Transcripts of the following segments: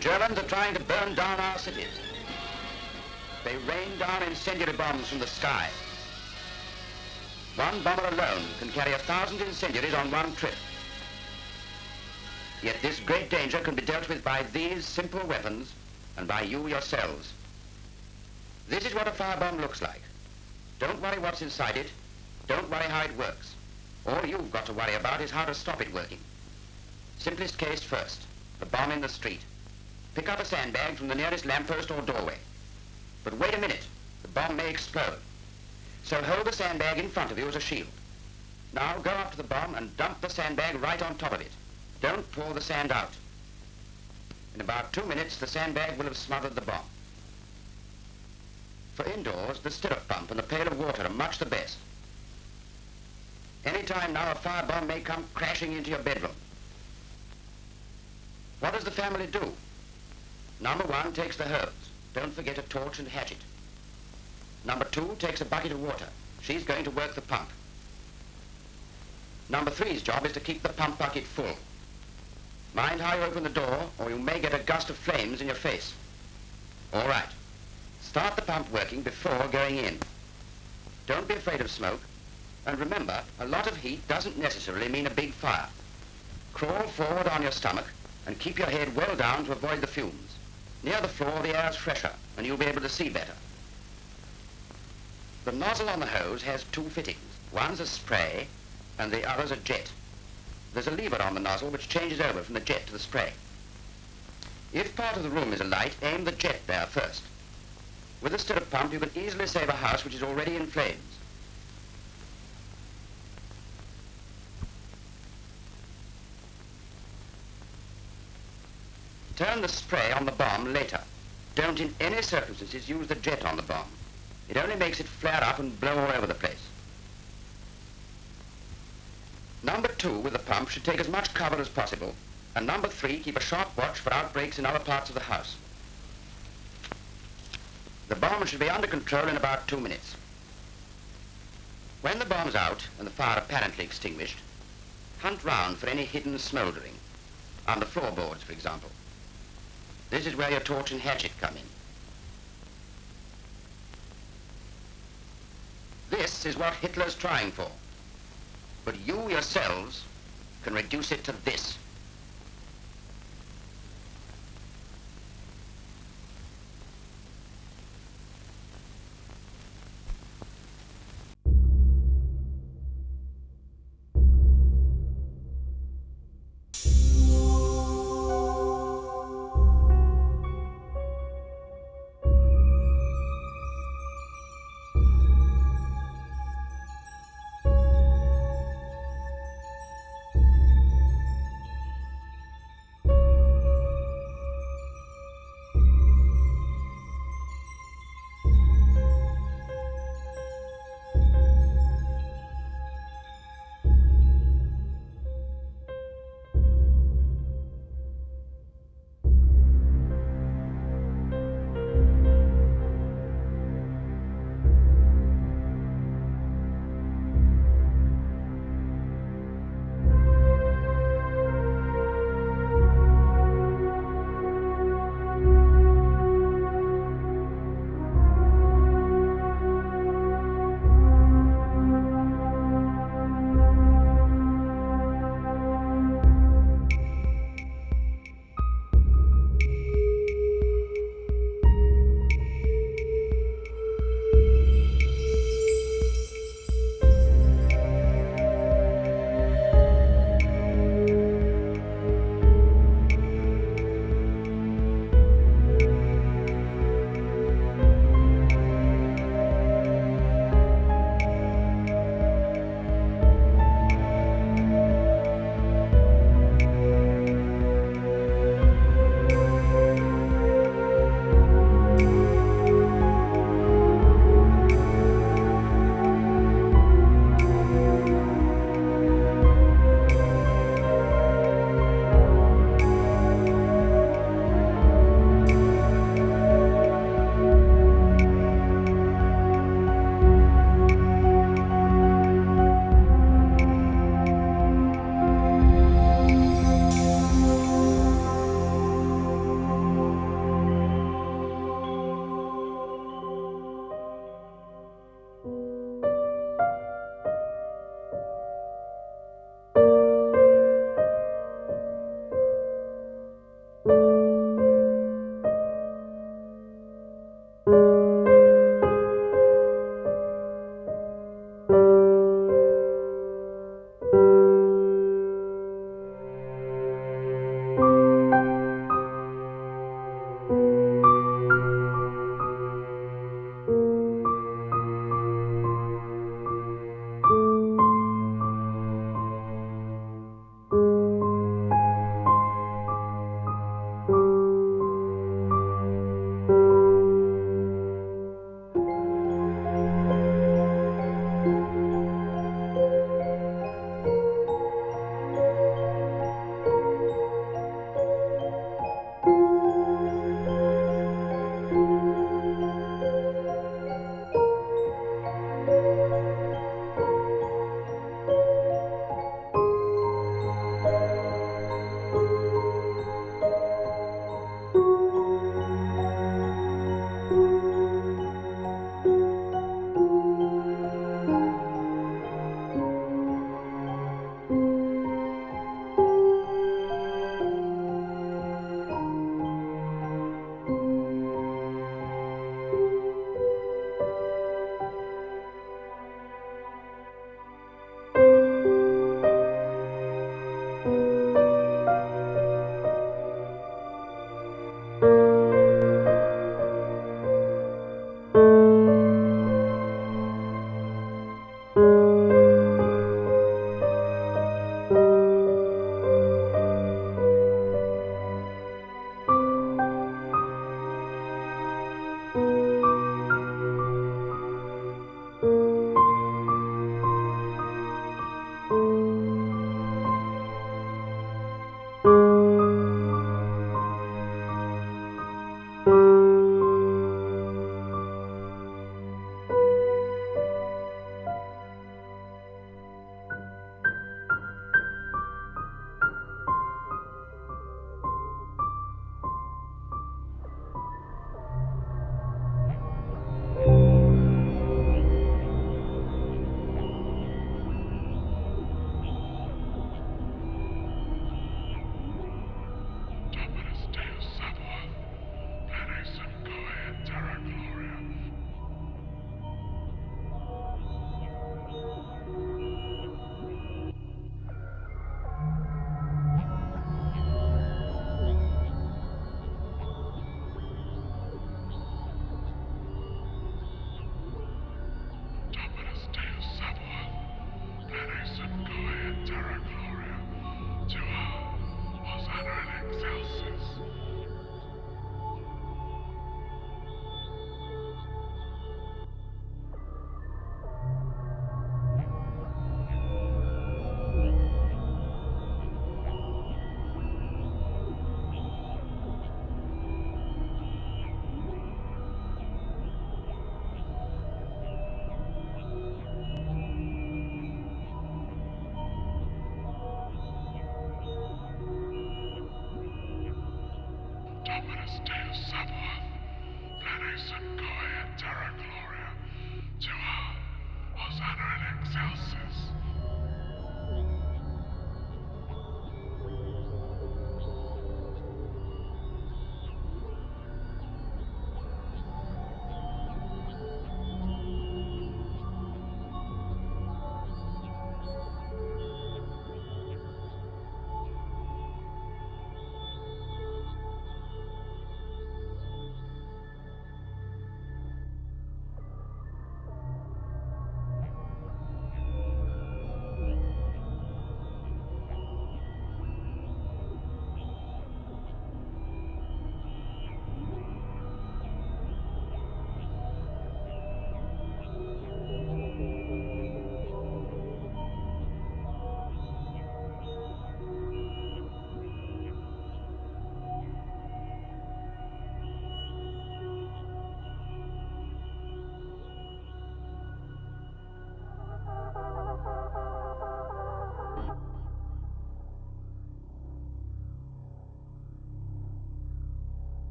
Germans are trying to burn down our cities. They rain down incendiary bombs from the sky. One bomber alone can carry 1,000 incendiaries on one trip. Yet this great danger can be dealt with by these simple weapons and by you yourselves. This is what a firebomb looks like. Don't worry what's inside it. Don't worry how it works. All you've got to worry about is how to stop it working. Simplest case first, the bomb in the street. Pick up a sandbag from the nearest lamppost or doorway. But wait a minute, the bomb may explode. So hold the sandbag in front of you as a shield. Now go up to the bomb and dump the sandbag right on top of it. Don't pour the sand out. In about 2 minutes, the sandbag will have smothered the bomb. For indoors, the stirrup pump and the pail of water are much the best. Any time now, a firebomb may come crashing into your bedroom. What does the family do? Number 1 takes the hose. Don't forget a torch and hatchet. Number 2 takes a bucket of water. She's going to work the pump. Number 3's job is to keep the pump bucket full. Mind how you open the door, or you may get a gust of flames in your face. All right. Start the pump working before going in. Don't be afraid of smoke. And remember, a lot of heat doesn't necessarily mean a big fire. Crawl forward on your stomach and keep your head well down to avoid the fumes. Near the floor, the air's fresher, and you'll be able to see better. The nozzle on the hose has 2 fittings. One's a spray, and the other's a jet. There's a lever on the nozzle which changes over from the jet to the spray. If part of the room is alight, aim the jet there first. With a stirrup pump, you can easily save a house which is already in flames. Turn the spray on the bomb later. Don't in any circumstances use the jet on the bomb. It only makes it flare up and blow all over the place. Number 2 with the pump should take as much cover as possible, and number 3 keep a sharp watch for outbreaks in other parts of the house. The bomb should be under control in about 2 minutes. When the bomb's out and the fire apparently extinguished, hunt round for any hidden smouldering, on the floorboards, for example. This is where your torch and hatchet come in. This is what Hitler's trying for. But you yourselves can reduce it to this.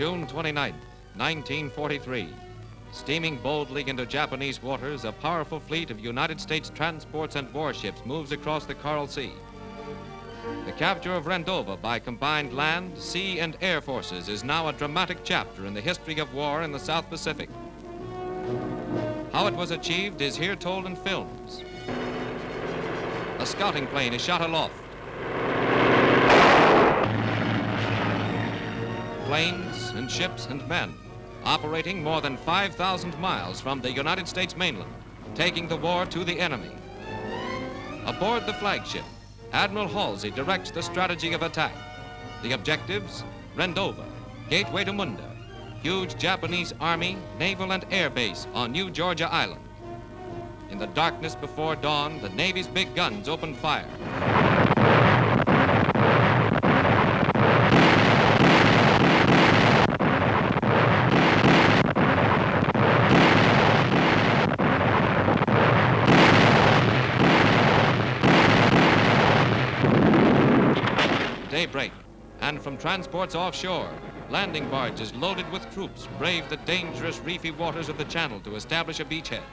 June 29th, 1943. Steaming boldly into Japanese waters, a powerful fleet of United States transports and warships moves across the Coral Sea. The capture of Rendova by combined land, sea, and air forces is now a dramatic chapter in the history of war in the South Pacific. How it was achieved is here told in films. A scouting plane is shot aloft. Planes and ships and men operating more than 5,000 miles from the United States mainland taking the war to the enemy. Aboard the flagship, Admiral Halsey directs the strategy of attack. The objectives: Rendova, gateway to Munda, huge Japanese Army, naval, and air base on New Georgia Island. In the darkness before dawn, the Navy's big guns open fire. Daybreak, and from transports offshore, landing barges loaded with troops brave the dangerous reefy waters of the channel to establish a beachhead.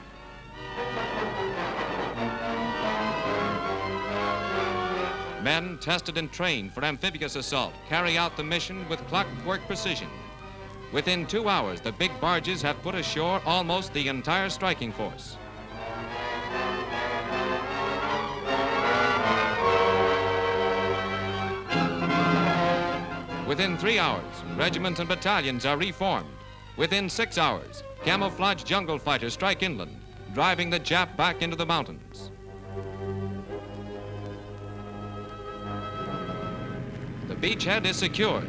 Men tested and trained for amphibious assault carry out the mission with clockwork precision. Within 2 hours, the big barges have put ashore almost the entire striking force. Within 3 hours, regiments and battalions are reformed. Within 6 hours, camouflaged jungle fighters strike inland, driving the Jap back into the mountains. The beachhead is secured.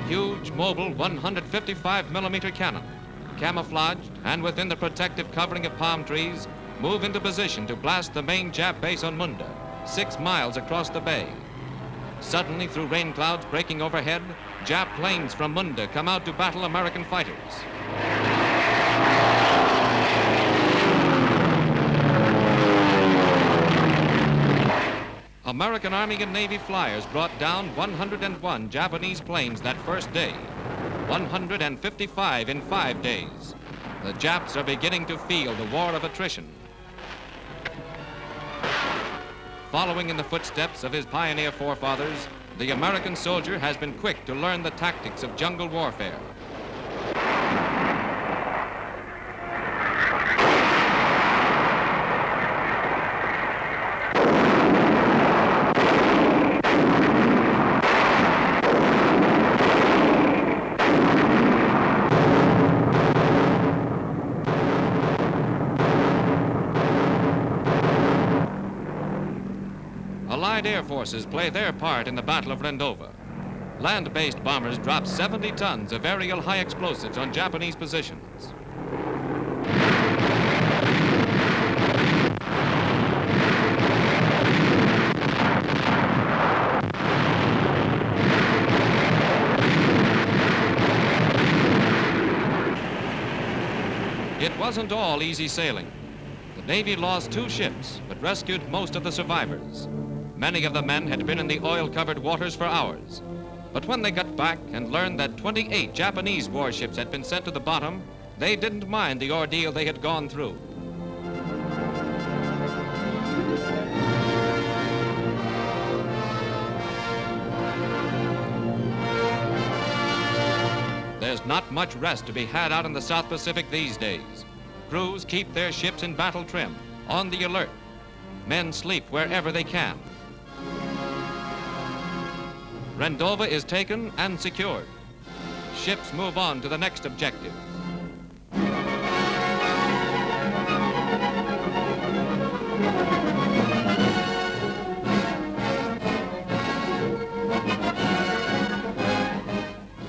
Huge, mobile 155mm cannon, camouflaged and within the protective covering of palm trees, move into position to blast the main Jap base on Munda, 6 miles across the bay. Suddenly, through rain clouds breaking overhead, Jap planes from Munda come out to battle American fighters. American Army and Navy flyers brought down 101 Japanese planes that first day, 155 in 5 days. The Japs are beginning to feel the war of attrition. Following in the footsteps of his pioneer forefathers, the American soldier has been quick to learn the tactics of jungle warfare. Allied air forces play their part in the Battle of Rendova. Land-based bombers drop 70 tons of aerial high explosives on Japanese positions. It wasn't all easy sailing. The Navy lost 2 ships, but rescued most of the survivors. Many of the men had been in the oil-covered waters for hours. But when they got back and learned that 28 Japanese warships had been sent to the bottom, they didn't mind the ordeal they had gone through. There's not much rest to be had out in the South Pacific these days. Crews keep their ships in battle trim, on the alert. Men sleep wherever they can. Rendova is taken and secured. Ships move on to the next objective.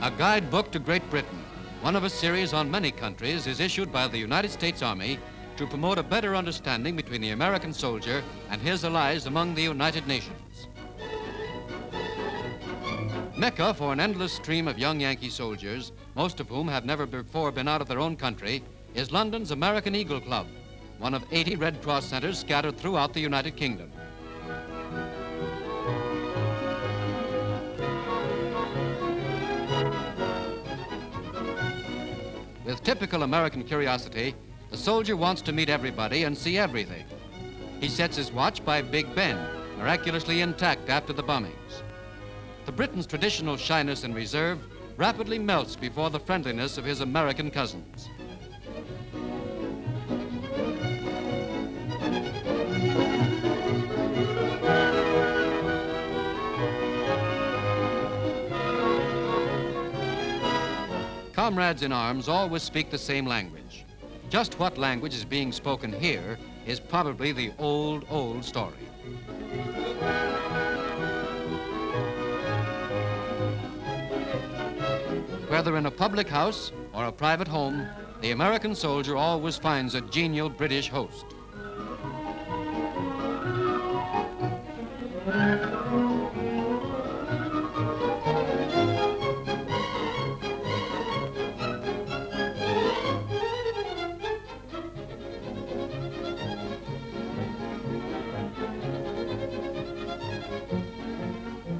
A guidebook to Great Britain, one of a series on many countries, is issued by the United States Army to promote a better understanding between the American soldier and his allies among the United Nations. Mecca for an endless stream of young Yankee soldiers, most of whom have never before been out of their own country, is London's American Eagle Club, one of 80 Red Cross centers scattered throughout the United Kingdom. With typical American curiosity, the soldier wants to meet everybody and see everything. He sets his watch by Big Ben, miraculously intact after the bombings. The Briton's traditional shyness and reserve rapidly melts before the friendliness of his American cousins. comrades in arms always speak the same language. Just what language is being spoken here is probably the old, old story. Whether in a public house or a private home, the American soldier always finds a genial British host.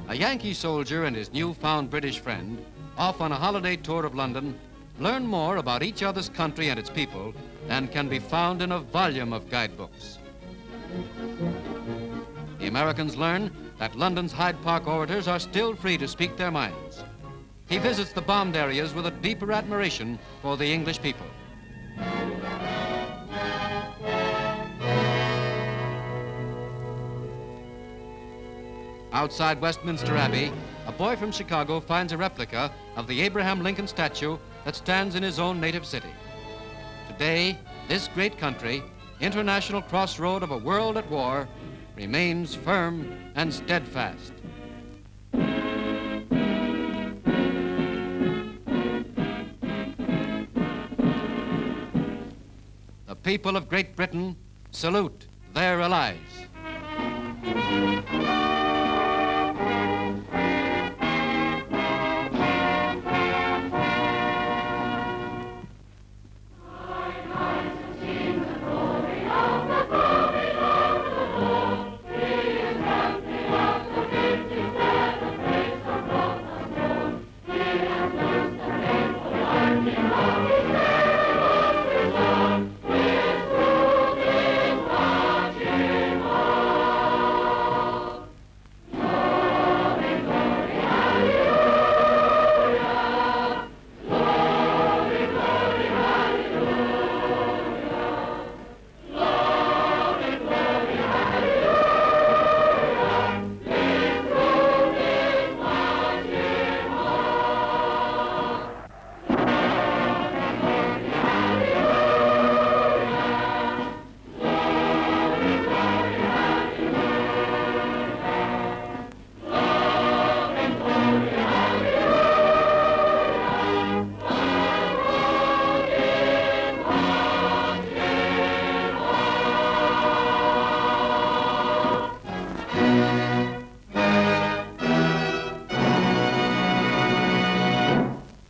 A Yankee soldier and his newfound British friend, off on a holiday tour of London, learn more about each other's country and its people than can be found in a volume of guidebooks. The Americans learn that London's Hyde Park orators are still free to speak their minds. He visits the bombed areas with a deeper admiration for the English people. Outside Westminster Abbey, a boy from Chicago finds a replica of the Abraham Lincoln statue that stands in his own native city. Today, this great country, international crossroad of a world at war, remains firm and steadfast. The people of Great Britain salute their allies.